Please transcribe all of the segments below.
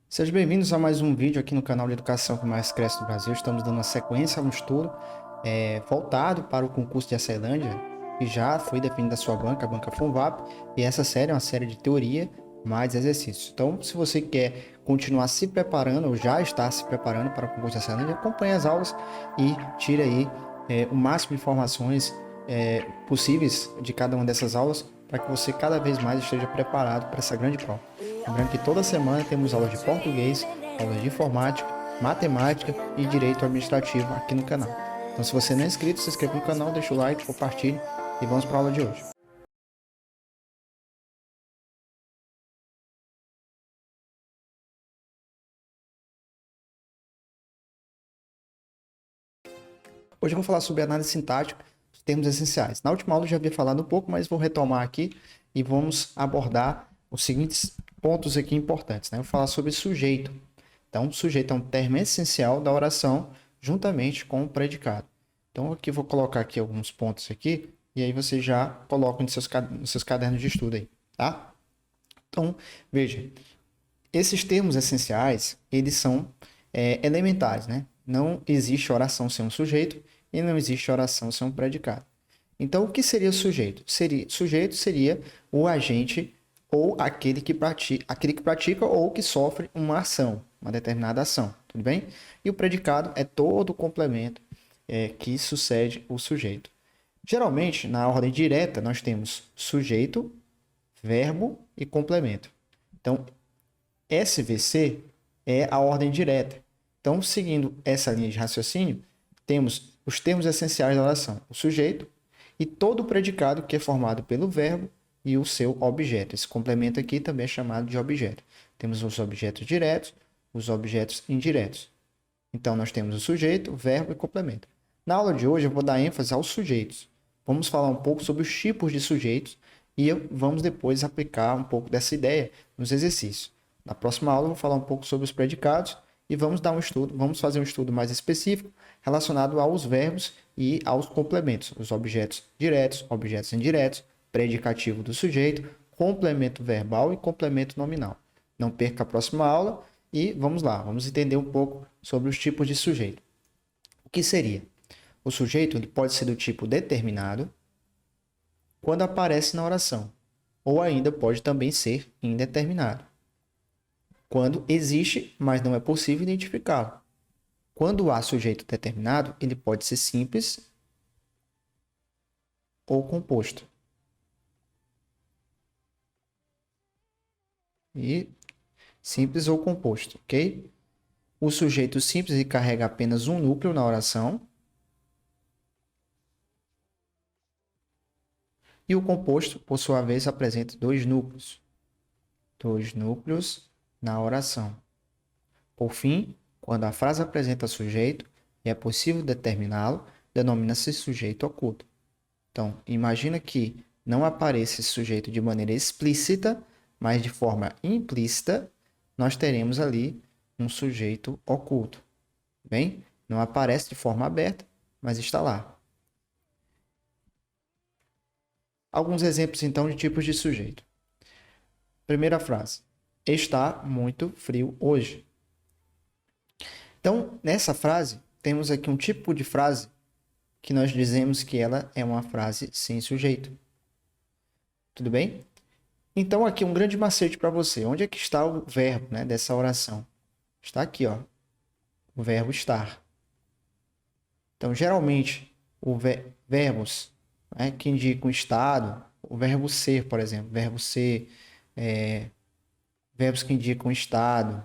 Sejam bem-vindos a mais um vídeo aqui no canal de Educação que Mais Cresce do Brasil. Estamos dando uma sequência a um estudo voltado para o concurso de Aceilândia, que já foi definido a sua banca, a banca FUNVAP, e essa série é uma série de teoria mais exercícios. Então, se você quer continuar se preparando ou já está se preparando para o concurso de Aceilândia, acompanhe as aulas e tire aí o máximo de informações possíveis de cada uma dessas aulas para que você cada vez mais esteja preparado para essa grande prova. Lembrando que toda semana temos aulas de português, aulas de informática, matemática e direito administrativo aqui no canal. Então, se você não é inscrito, se inscreva no canal, deixa o like, compartilhe e vamos para a aula de hoje. Hoje eu vou falar sobre análise sintática, os termos essenciais. Na última aula eu já havia falado um pouco, mas vou retomar aqui e vamos abordar os seguintes pontos aqui importantes. Vou falar sobre sujeito. Então, sujeito é um termo essencial da oração juntamente com o predicado. Então, aqui vou colocar aqui alguns pontos aqui e aí você já coloca nos seus cadernos de estudo aí, tá? Então, veja, esses termos essenciais, eles são elementares, né? Não existe oração sem um sujeito e não existe oração sem um predicado. Então, o que seria sujeito? Sujeito seria o agente ou aquele que pratica ou que sofre uma ação, uma determinada ação, tudo bem? E o predicado é todo o complemento que sucede o sujeito. Geralmente, na ordem direta, nós temos sujeito, verbo e complemento. Então, SVC é a ordem direta. Então, seguindo essa linha de raciocínio, temos os termos essenciais da oração: o sujeito e todo o predicado que é formado pelo verbo e o seu objeto. Esse complemento aqui também é chamado de objeto. Temos os objetos diretos, os objetos indiretos. Então, nós temos o sujeito, o verbo e o complemento. Na aula de hoje, eu vou dar ênfase aos sujeitos. Vamos falar um pouco sobre os tipos de sujeitos e vamos depois aplicar um pouco dessa ideia nos exercícios. Na próxima aula, eu vou falar um pouco sobre os predicados e vamos fazer um estudo mais específico relacionado aos verbos e aos complementos, os objetos diretos, objetos indiretos, predicativo do sujeito, complemento verbal e complemento nominal. Não perca a próxima aula e vamos lá, vamos entender um pouco sobre os tipos de sujeito. O que seria? O sujeito ele pode ser do tipo determinado quando aparece na oração, ou ainda pode também ser indeterminado, quando existe, mas não é possível identificá-lo. Quando há sujeito determinado, ele pode ser simples ou composto. E simples ou composto, ok? O sujeito simples ele carrega apenas um núcleo na oração. E o composto, por sua vez, apresenta dois núcleos. Dois núcleos na oração. Por fim, quando a frase apresenta sujeito e é possível determiná-lo, denomina-se sujeito oculto. Então, imagina que não apareça esse sujeito de maneira explícita, mas de forma implícita, nós teremos ali um sujeito oculto. Bem, não aparece de forma aberta, mas está lá. Alguns exemplos, então, de tipos de sujeito. Primeira frase. Está muito frio hoje. Então, nessa frase, temos aqui um tipo de frase que nós dizemos que ela é uma frase sem sujeito. Tudo bem? Então, aqui um grande macete para você. Onde é que está o verbo, né, dessa oração? Está aqui, ó, o verbo estar. Então, geralmente, verbos, né, que indicam estado, o verbo ser, por exemplo, verbo ser, verbos que indicam estado,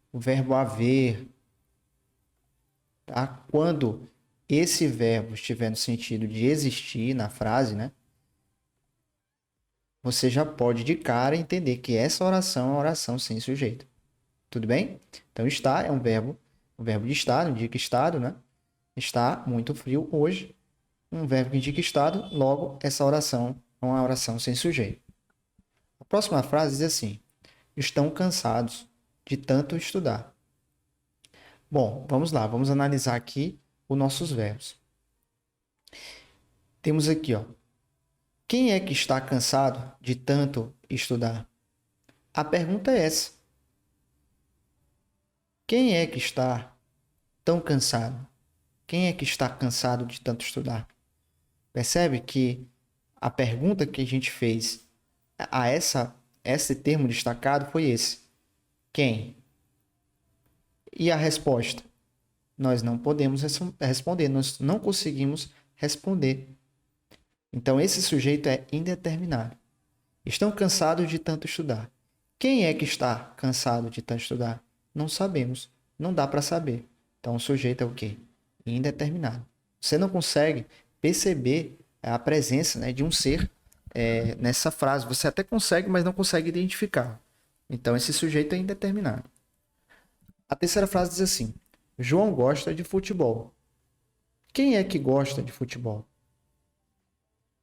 o verbo haver, tá? Quando esse verbo estiver no sentido de existir na frase, né, você já pode de cara entender que essa oração é uma oração sem sujeito. Tudo bem? Então, estar é um verbo de estado, indica estado, né? Está muito frio hoje. Um verbo que indica estado, logo, essa oração é uma oração sem sujeito. A próxima frase diz assim: estão cansados de tanto estudar. Bom, vamos lá, vamos analisar aqui os nossos verbos. Temos aqui, ó, quem é que está cansado de tanto estudar? A pergunta é essa: quem é que está tão cansado? Quem é que está cansado de tanto estudar? Percebe que a pergunta que a gente fez a esse termo destacado foi esse: quem? E a resposta? Nós não podemos responder, nós não conseguimos responder. Então, esse sujeito é indeterminado. Estão cansados de tanto estudar. Quem é que está cansado de tanto estudar? Não sabemos. Não dá para saber. Então, o sujeito é o quê? Indeterminado. Você não consegue perceber a presença, né, de um ser nessa frase. Você até consegue, mas não consegue identificar. Então, esse sujeito é indeterminado. A terceira frase diz assim: João gosta de futebol. Quem é que gosta de futebol?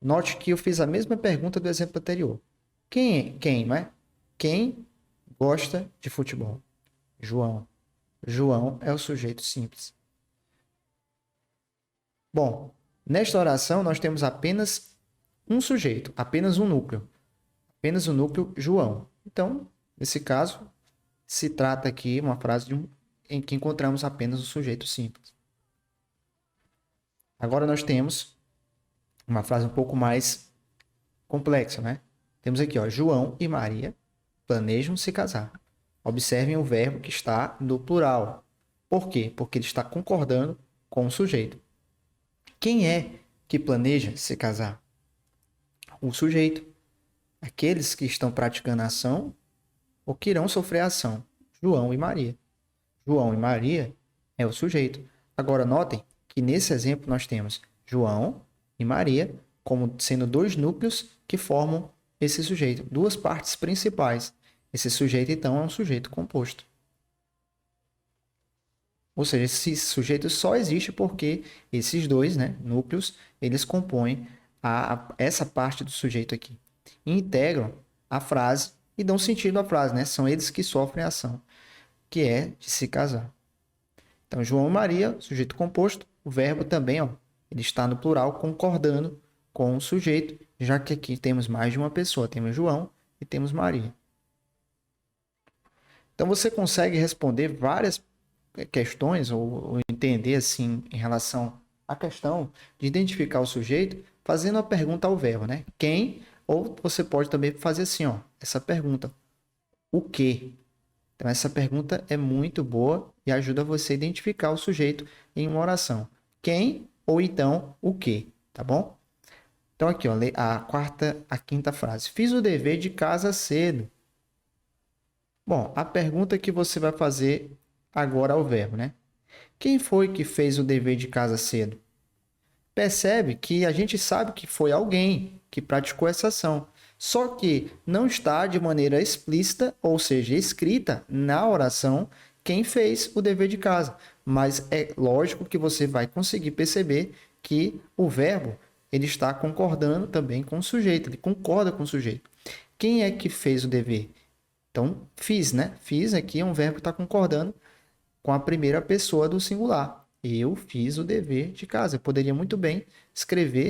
Note que eu fiz a mesma pergunta do exemplo anterior. Quem, não é? Quem gosta de futebol? João. João é o sujeito simples. Bom, nesta oração nós temos apenas um sujeito, apenas um núcleo. Apenas o núcleo João. Então, nesse caso, se trata aqui uma frase em que encontramos apenas o sujeito simples. Agora nós temos uma frase um pouco mais complexa, né? Temos aqui, ó, João e Maria planejam se casar. Observem o verbo que está no plural. Por quê? Porque ele está concordando com o sujeito. Quem é que planeja se casar? O sujeito. Aqueles que estão praticando a ação ou que irão sofrer a ação. João e Maria. João e Maria é o sujeito. Agora, notem que nesse exemplo nós temos João e Maria como sendo dois núcleos que formam esse sujeito. Duas partes principais. Esse sujeito, então, é um sujeito composto. Ou seja, esse sujeito só existe porque esses dois, né, núcleos, eles compõem essa parte do sujeito aqui. E integram a frase e dão sentido à frase, né? São eles que sofrem a ação, que é de se casar. Então, João e Maria, sujeito composto, o verbo também, ó, ele está no plural, concordando com o sujeito, já que aqui temos mais de uma pessoa, temos João e temos Maria. Então, você consegue responder várias questões ou entender assim em relação à questão de identificar o sujeito fazendo a pergunta ao verbo, né? Quem? Ou você pode também fazer assim, ó, essa pergunta: o que? Então essa pergunta é muito boa e ajuda você a identificar o sujeito em uma oração. Quem ou então o que, tá bom? Então aqui, ó, a quinta frase. Fiz o dever de casa cedo. Bom, a pergunta que você vai fazer agora ao verbo, né? Quem foi que fez o dever de casa cedo? Percebe que a gente sabe que foi alguém que praticou essa ação. Só que não está de maneira explícita, ou seja, escrita na oração, quem fez o dever de casa. Mas é lógico que você vai conseguir perceber que o verbo ele está concordando também com o sujeito, ele concorda com o sujeito. Quem é que fez o dever? Então, fiz, né? Fiz aqui é um verbo que está concordando com a primeira pessoa do singular. Eu fiz o dever de casa. Eu poderia muito bem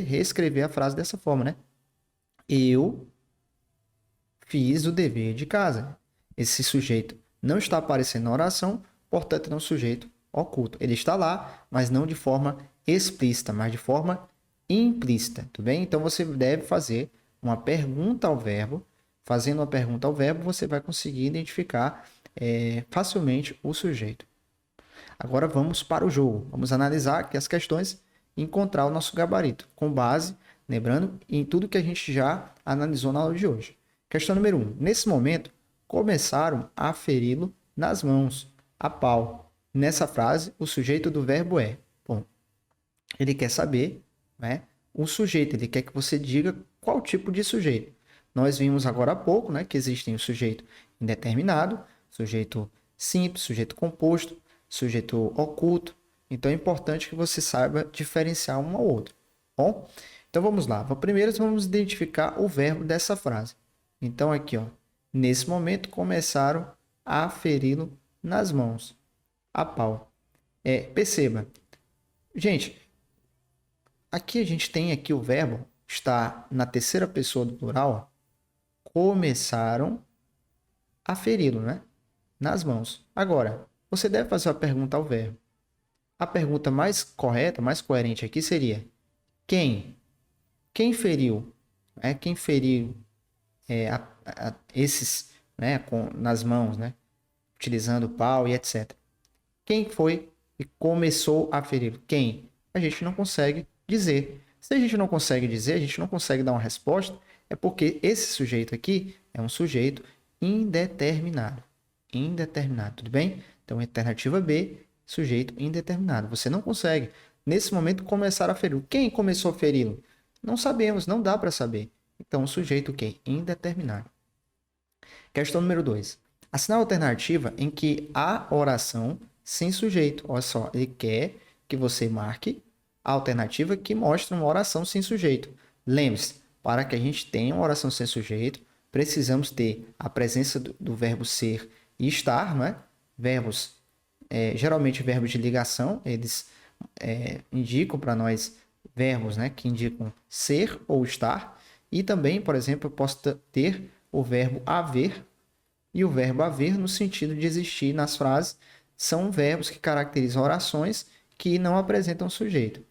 reescrever a frase dessa forma, né? Eu fiz o dever de casa. Esse sujeito não está aparecendo na oração, portanto, não é um sujeito oculto. Ele está lá, mas não de forma explícita, mas de forma implícita, tudo bem? Então, você deve fazer uma pergunta ao verbo. Fazendo uma pergunta ao verbo, você vai conseguir identificar facilmente o sujeito. Agora vamos para o jogo. Vamos analisar aqui as questões e encontrar o nosso gabarito, com base, lembrando, em tudo que a gente já analisou na aula de hoje. Questão número 1. Nesse momento, começaram a feri-lo nas mãos, a pau. Nessa frase, o sujeito do verbo é. Bom, ele quer saber, né, o sujeito, ele quer que você diga qual tipo de sujeito. Nós vimos agora há pouco, né, que existem o sujeito indeterminado, sujeito simples, sujeito composto, sujeito oculto. Então é importante que você saiba diferenciar um ao outro. Bom, então vamos lá. Primeiro vamos identificar o verbo dessa frase. Então aqui, ó, nesse momento começaram a feri-lo nas mãos, a pau. Perceba, gente, aqui a gente tem aqui o verbo está na terceira pessoa do plural. Ó, começaram aferi-lo, né? Nas mãos. Agora, você deve fazer uma pergunta ao verbo. A pergunta mais correta, mais coerente aqui seria: quem? Quem feriu? Quem feriu esses, né, nas mãos, né? Utilizando o pau e etc. Quem foi que começou a ferir? Quem? A gente não consegue dizer. Se a gente não consegue dizer, a gente não consegue dar uma resposta, é porque esse sujeito aqui é um sujeito indeterminado. Indeterminado, tudo bem? Então, alternativa B, sujeito indeterminado. Você não consegue, nesse momento, começar a ferir. Quem começou a feri-lo? Não sabemos, não dá para saber. Então, o sujeito o quê? Indeterminado. Questão número 2. Assinar a alternativa em que há oração sem sujeito. Olha só, ele quer que você marque a alternativa que mostra uma oração sem sujeito. Lembre-se, para que a gente tenha uma oração sem sujeito, precisamos ter a presença do verbo ser e estar, não é? Verbos, geralmente verbos de ligação, eles indicam para nós verbos, né, que indicam ser ou estar. E também, por exemplo, eu posso ter o verbo haver e o verbo haver no sentido de existir nas frases. São verbos que caracterizam orações que não apresentam sujeito.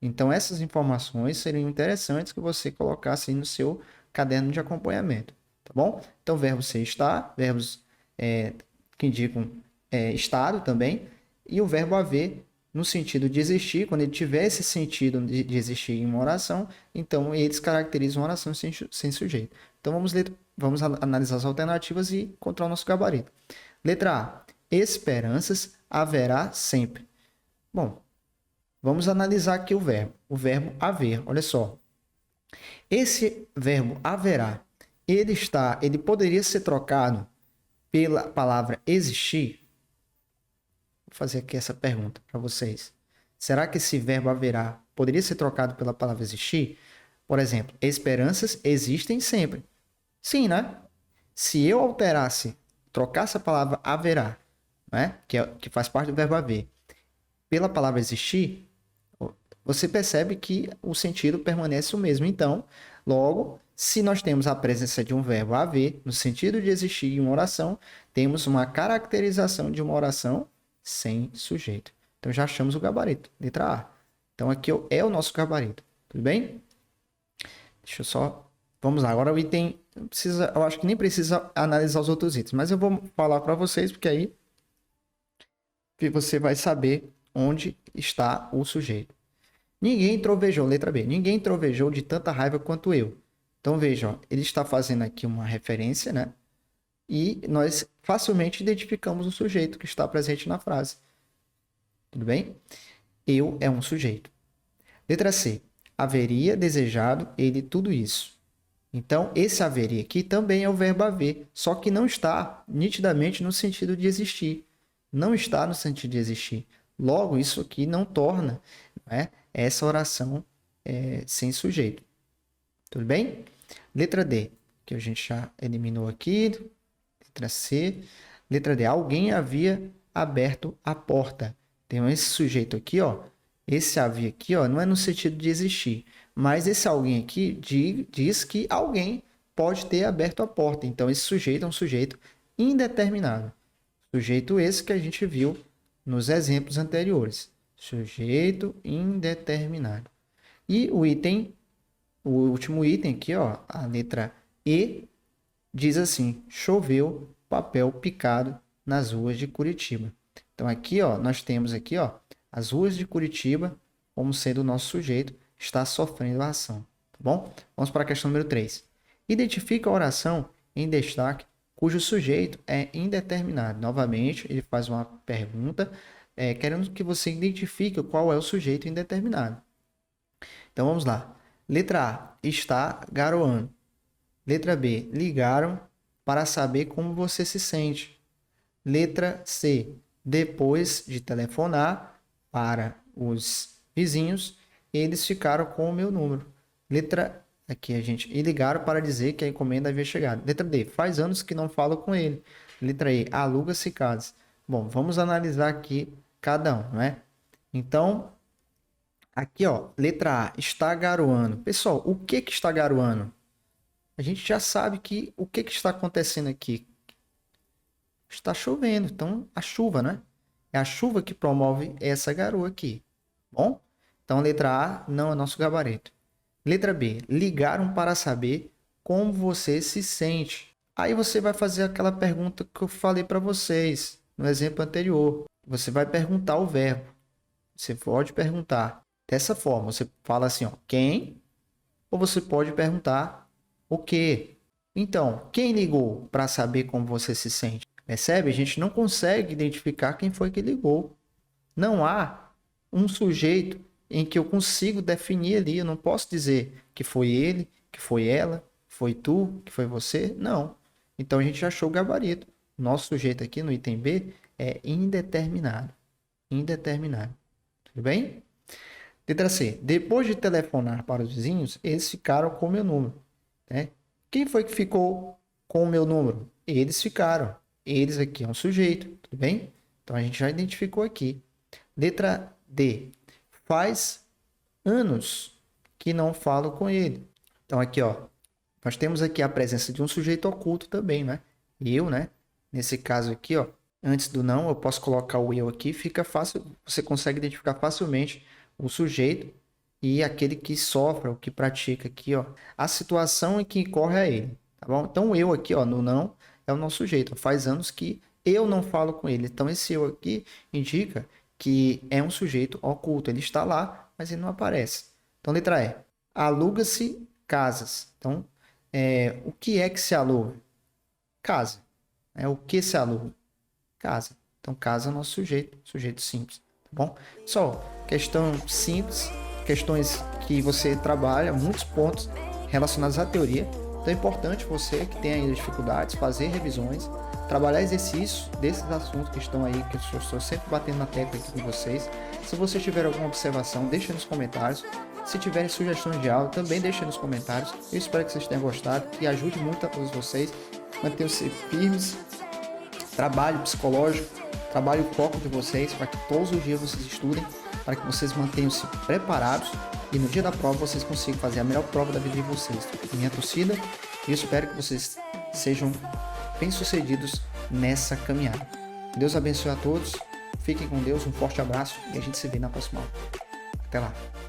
Então, essas informações seriam interessantes que você colocasse aí no seu caderno de acompanhamento, tá bom? Então, verbo ser estar, verbos que indicam estado também, e o verbo haver no sentido de existir, quando ele tiver esse sentido de existir em uma oração, então eles caracterizam uma oração sem sujeito. Então, vamos analisar as alternativas e encontrar o nosso gabarito. Letra A. Esperanças haverá sempre. Bom, vamos analisar aqui o verbo haver. Olha só. Esse verbo haverá, ele poderia ser trocado pela palavra existir? Vou fazer aqui essa pergunta para vocês. Será que esse verbo haverá poderia ser trocado pela palavra existir? Por exemplo, esperanças existem sempre. Sim, né? Se eu trocasse a palavra haverá, né? Que faz parte do verbo haver, pela palavra existir, você percebe que o sentido permanece o mesmo. Então, logo, se nós temos a presença de um verbo haver, no sentido de existir em uma oração, temos uma caracterização de uma oração sem sujeito. Então, já achamos o gabarito, letra A. Então, aqui é o nosso gabarito. Tudo bem? Deixa eu só... Vamos lá. Agora o item... eu acho que nem precisa analisar os outros itens, mas eu vou falar para vocês, porque aí você vai saber onde está o sujeito. Ninguém trovejou, letra B. Ninguém trovejou de tanta raiva quanto eu. Então, veja, ó, ele está fazendo aqui uma referência, né? E nós facilmente identificamos o sujeito que está presente na frase. Tudo bem? Eu é um sujeito. Letra C. Haveria desejado ele tudo isso. Então, esse haveria aqui também é o verbo haver, só que não está nitidamente no sentido de existir. Não está no sentido de existir. Logo, isso aqui não torna, né, essa oração sem sujeito. Tudo bem? Letra D, que a gente já eliminou aqui. Letra C. Letra D, alguém havia aberto a porta. Tem esse sujeito aqui, ó. Esse havia aqui, ó, não é no sentido de existir. Mas esse alguém aqui diz que alguém pode ter aberto a porta. Então, esse sujeito é um sujeito indeterminado. Sujeito esse que a gente viu nos exemplos anteriores. Sujeito indeterminado. E o último item aqui, ó, a letra E, diz assim: choveu papel picado nas ruas de Curitiba. Então aqui, ó, nós temos aqui, ó, as ruas de Curitiba como sendo o nosso sujeito está sofrendo a ação, tá bom? Vamos para a questão número 3. Identifica a oração em destaque cujo sujeito é indeterminado. Novamente, ele faz uma pergunta querendo que você identifique qual é o sujeito indeterminado. Então vamos lá. Letra A, está garoando. Letra B, ligaram para saber como você se sente. Letra C, depois de telefonar para os vizinhos, eles ficaram com o meu número. Letra aqui e ligaram para dizer que a encomenda havia chegado. Letra D, faz anos que não falo com ele. Letra E, aluga-se casas. Bom, vamos analisar aqui cada um, né? Então, aqui, ó, letra A, está garoando. Pessoal, o que está garoando? A gente já sabe que o que está acontecendo aqui. está chovendo. Então, a chuva, né? É a chuva que promove essa garoa aqui. Bom? Então, letra A não é nosso gabarito. Letra B. Ligaram para saber como você se sente. Aí você vai fazer aquela pergunta que eu falei para vocês no exemplo anterior. Você vai perguntar o verbo. Você pode perguntar dessa forma. Você fala assim, ó, quem? Ou você pode perguntar o quê? Então, quem ligou para saber como você se sente? Percebe? A gente não consegue identificar quem foi que ligou. Não há um sujeito em que eu consigo definir ali. Eu não posso dizer que foi ele, que foi ela, foi tu, que foi você. Não. Então, a gente já achou o gabarito. Nosso sujeito aqui no item B é indeterminado. Indeterminado. Tudo bem? Letra C. Depois de telefonar para os vizinhos, eles ficaram com o meu número. Né? Quem foi que ficou com o meu número? Eles ficaram. Eles aqui é um sujeito. Tudo bem? Então, a gente já identificou aqui. Letra D. Faz anos que não falo com ele. Então, aqui, ó. Nós temos aqui a presença de um sujeito oculto também, né? Eu, né? Nesse caso aqui, ó. Antes do não, eu posso colocar o eu aqui. Fica fácil. Você consegue identificar facilmente o sujeito e aquele que sofre, o que pratica aqui, ó. A situação em que incorre a ele. Tá bom? Então, o eu aqui, ó. No não é o nosso sujeito. Faz anos que eu não falo com ele. Então, esse eu aqui indica que é um sujeito oculto. Ele está lá, mas ele não aparece. Então, letra E. Aluga-se casas. Então, o que é que se aluga? Casa. O que se aluga? Casa. Então, casa é o nosso sujeito simples. Tá bom? Só questão simples, questões que você trabalha, muitos pontos relacionados à teoria. Então, é importante você que tem ainda dificuldades, fazer revisões, trabalhar exercícios desses assuntos que estão aí, que eu estou sempre batendo na tecla aqui com vocês. Se você tiver alguma observação, deixa nos comentários. Se tiverem sugestões de aula, também deixem nos comentários. Eu espero que vocês tenham gostado e ajude muito a todos vocês. Mantenham-se firmes, trabalho psicológico, trabalho o foco de vocês para que todos os dias vocês estudem, para que vocês mantenham-se preparados e no dia da prova vocês consigam fazer a melhor prova da vida de vocês. Minha torcida, e eu espero que vocês sejam bem-sucedidos nessa caminhada. Deus abençoe a todos, fiquem com Deus, um forte abraço e a gente se vê na próxima aula. Até lá!